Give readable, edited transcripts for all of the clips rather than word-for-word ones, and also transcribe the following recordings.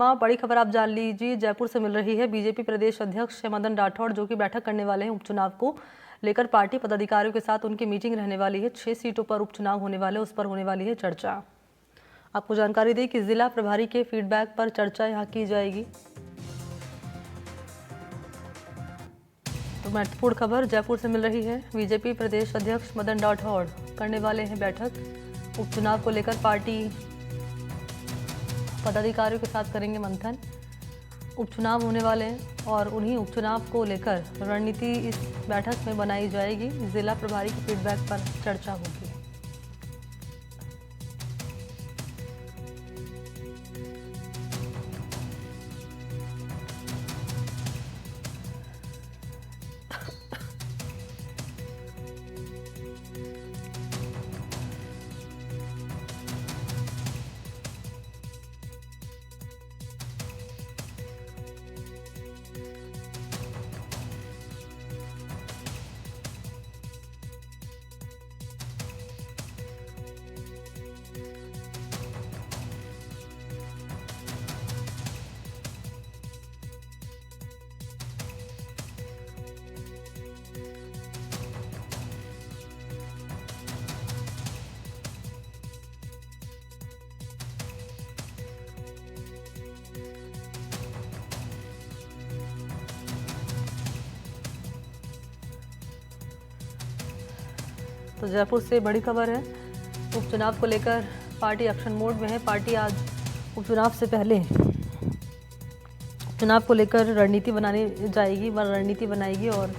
बड़ी खबर आप जान लीजिए, जयपुर से मिल रही है। बीजेपी प्रदेश अध्यक्ष मदन राठौड़ जो कि बैठक करने वाले हैं उपचुनाव को लेकर। पार्टी पदाधिकारियों के साथ उनकी मीटिंग रहने वाली है। 6 सीटों पर उपचुनाव होने वाले, उस पर होने वाली है चर्चा। आपको जानकारी दें कि जिला प्रभारी के फीडबैक पर चर्चा यहाँ की जाएगी। तो महत्वपूर्ण खबर जयपुर से मिल रही है। बीजेपी प्रदेश अध्यक्ष मदन राठौड़ करने वाले हैं बैठक। उपचुनाव को लेकर पार्टी पदाधिकारियों के साथ करेंगे मंथन। उपचुनाव होने वाले हैं और उन्हीं उपचुनाव को लेकर रणनीति इस बैठक में बनाई जाएगी। जिला प्रभारी के फीडबैक पर चर्चा होगी। तो जयपुर से बड़ी खबर है। उपचुनाव को लेकर पार्टी एक्शन मोड में है। पार्टी आज उपचुनाव से पहले चुनाव को लेकर रणनीति बनाने जाएगी, वह रणनीति बनाएगी और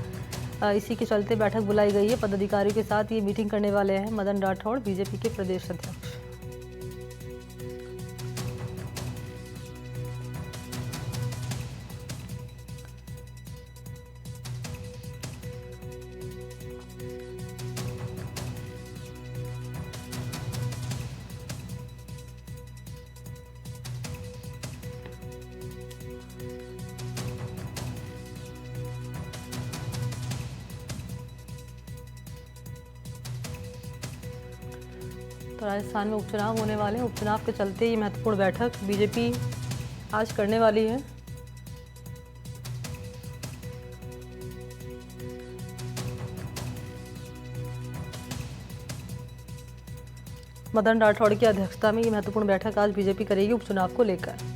इसी के चलते बैठक बुलाई गई है। पदाधिकारियों के साथ ये मीटिंग करने वाले हैं मदन राठौड़, बीजेपी के प्रदेश अध्यक्ष। तो राजस्थान में उपचुनाव होने वाले हैं। उपचुनाव के चलते ये महत्वपूर्ण बैठक बीजेपी आज करने वाली है। मदन राठौड़ की अध्यक्षता में ये महत्वपूर्ण बैठक आज बीजेपी करेगी उपचुनाव को लेकर।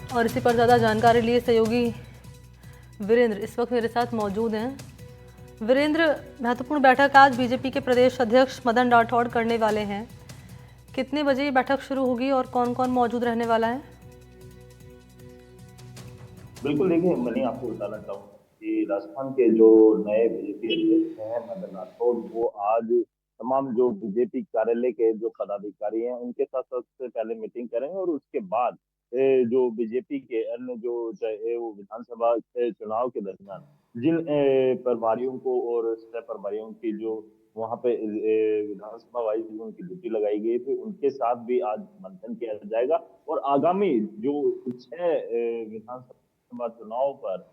और इसी पर ज़्यादा जानकारी लिए सहयोगी वीरेंद्र इस वक्त मेरे साथ मौजूद हैं। वीरेंद्र, महत्वपूर्ण बैठक आज बीजेपी के प्रदेश अध्यक्ष मदन राठौड़ करने वाले हैं। कितने बजे ये बैठक शुरू होगी और कौन कौन मौजूद रहने वाला है? बिल्कुल, देखिए मैंने आपको बताना चाहूंगा कि राजस्थान के जो नए बीजेपी अध्यक्ष हैं मदन राठौड़, वो आज तमाम जो बीजेपी कार्यालय के जो पदाधिकारी हैं उनके साथ सबसे पहले मीटिंग करेंगे और उसके बाद जो बीजेपी के अन्य जो चाहे वो विधानसभा के चुनाव के दरमियान जिन प्रभारियों को और सह प्रभारियों की जो वहां पे विधानसभा वाइज उनकी ड्यूटी लगाई गई थी, उनके साथ भी आज मंथन किया जाएगा और आगामी जो 6 विधानसभा चुनाव पर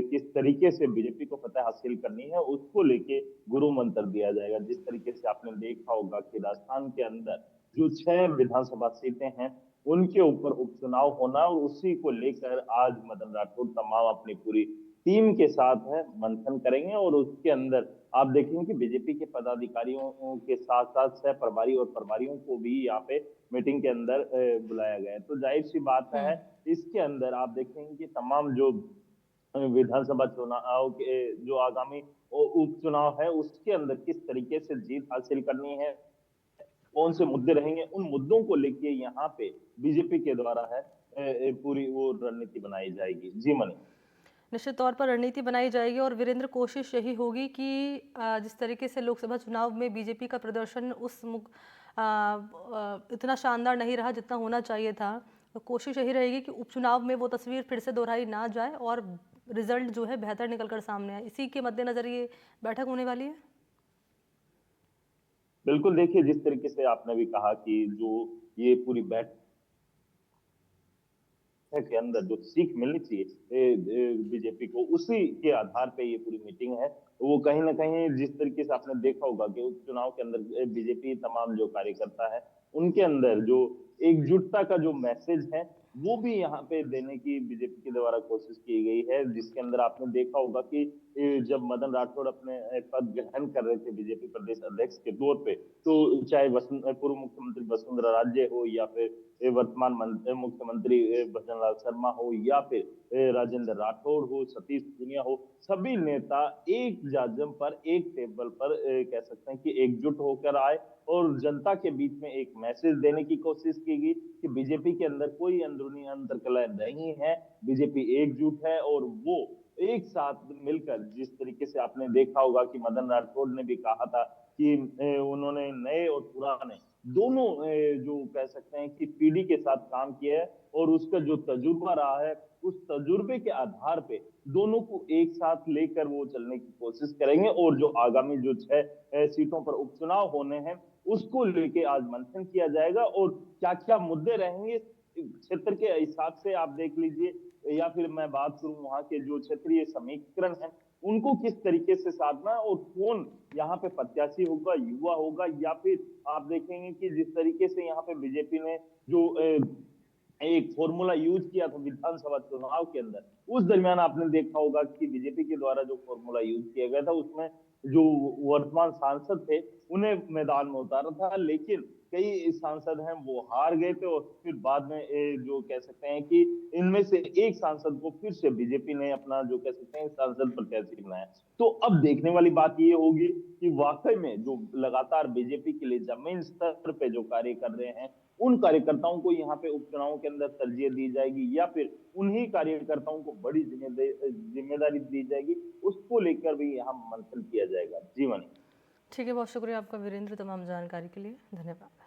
किस तरीके से बीजेपी को फतह हासिल करनी है उसको लेके गुरु मंत्र दिया जाएगा। जिस तरीके से आपने देखा होगा कि राजस्थान के अंदर जो 6 विधानसभा सीटें हैं उनके ऊपर उपचुनाव होना और उसी को लेकर आज मदन राठौड़ तमाम अपनी पूरी टीम के साथ है मंथन करेंगे और उसके अंदर आप देखेंगे कि बीजेपी के पदाधिकारियों के साथ साथ सह प्रभारी और प्रभारियों को भी यहाँ पे मीटिंग के अंदर बुलाया गया है। तो जाहिर सी बात है इसके अंदर आप देखेंगे कि तमाम जो विधानसभा चुनाव के जो आगामी उपचुनाव है उसके अंदर किस तरीके से जीत हासिल करनी है, कौन से मुद्दे रहेंगे, उन मुद्दों को लेके यहाँ पे बीजेपी के द्वारा है पूरी वो रणनीति बनाई जाएगी। जी मनी। निश्चित तौर पर रणनीति बनाई जाएगी और वीरेंद्र, कोशिश यही होगी कि जिस तरीके से लोकसभा चुनाव में बीजेपी का प्रदर्शन इतना शानदार नहीं रहा जितना होना चाहिए था, तो कोशिश यही रहेगी कि उपचुनाव में वो तस्वीर फिर से दोहराई ना जाए और रिजल्ट जो है बेहतर निकलकर सामने आए। इसी के मद्देनजर ये बैठक होने वाली है। बिल्कुल, देखिए जिस तरीके से आपने भी कहा कि जो ये पूरी बैठक के अंदर जो सीख मिलनी चाहिए बीजेपी को, उसी के आधार पे ये पूरी मीटिंग है। वो कहीं न कहीं जिस तरीके से आपने देखा होगा कि उपचुनाव के अंदर बीजेपी तमाम जो कार्यकर्ता है, उनके अंदर जो एकजुटता का जो मैसेज है, वो भी यहाँ पे देने की बीजेपी के द्वारा कोशिश की गई है। जिसके अंदर आपने देखा होगा कि जब मदन राठौड़ अपने पद ग्रहण कर रहे थे बीजेपी प्रदेश अध्यक्ष के तौर पे, तो चाहे पूर्व मुख्यमंत्री वसुंधरा राजे हो या फिर वर्तमान मुख्यमंत्री भजन लाल शर्मा हो या फिर राजेंद्र राठौड़ हो, सतीश पूनिया हो, सभी नेता एक जाजम पर, एक टेबल पर कह सकते हैं कि एकजुट होकर आए और जनता के बीच में एक मैसेज देने की कोशिश की गई कि बीजेपी के अंदर कोई अंदरूनी अंतर्कलह नहीं है, बीजेपी एकजुट है और वो एक साथ मिलकर, जिस तरीके से आपने देखा होगा कि मदन राठौड़ ने भी कहा था कि उन्होंने नए और पुराने दोनों जो कह सकते हैं कि पीढ़ी के साथ काम किया है और उसका जो तजुर्बा रहा है, उस तजुर्बे के आधार पे दोनों को एक साथ लेकर वो चलने की कोशिश करेंगे और जो आगामी जो 6 सीटों पर उपचुनाव होने हैं, उसको लेके आज मंथन किया जाएगा और क्या-क्या मुद्दे रहेंगे क्षेत्र के हिसाब से आप देख लीजिए या फिर मैं बात करूं वहां के जो क्षेत्रीय समीकरण है, उनको किस तरीके से साधना और कौन यहाँ पे प्रत्याशी होगा, युवा होगा या फिर आप देखेंगे कि जिस तरीके से यहाँ पे बीजेपी ने जो एक फॉर्मूला यूज किया था विधानसभा चुनाव के अंदर, उस दरमियान आपने देखा होगा कि बीजेपी के द्वारा जो फॉर्मूला यूज किया गया था उसमें जो वर्तमान सांसद थे उन्हें मैदान में उतारा था, लेकिन कई सांसद हैं वो हार गए थे और फिर बाद में जो कह सकते हैं कि इनमें से एक सांसद को फिर से बीजेपी ने अपना जो कह सकते हैं सांसद प्रत्याशी बनाया। तो अब देखने वाली बात ये होगी कि वाकई में जो लगातार बीजेपी के लिए जमीन स्तर पे जो कार्य कर रहे हैं, उन कार्यकर्ताओं को यहाँ पे उपचुनाव के अंदर तरजीह दी जाएगी या फिर उन्हीं कार्यकर्ताओं को बड़ी जिम्मेदारी दी जाएगी, उसको लेकर भी यहाँ मंथन किया जाएगा। जी मनी। ठीक है, बहुत शुक्रिया आपका वीरेंद्र, तमाम जानकारी के लिए। धन्यवाद।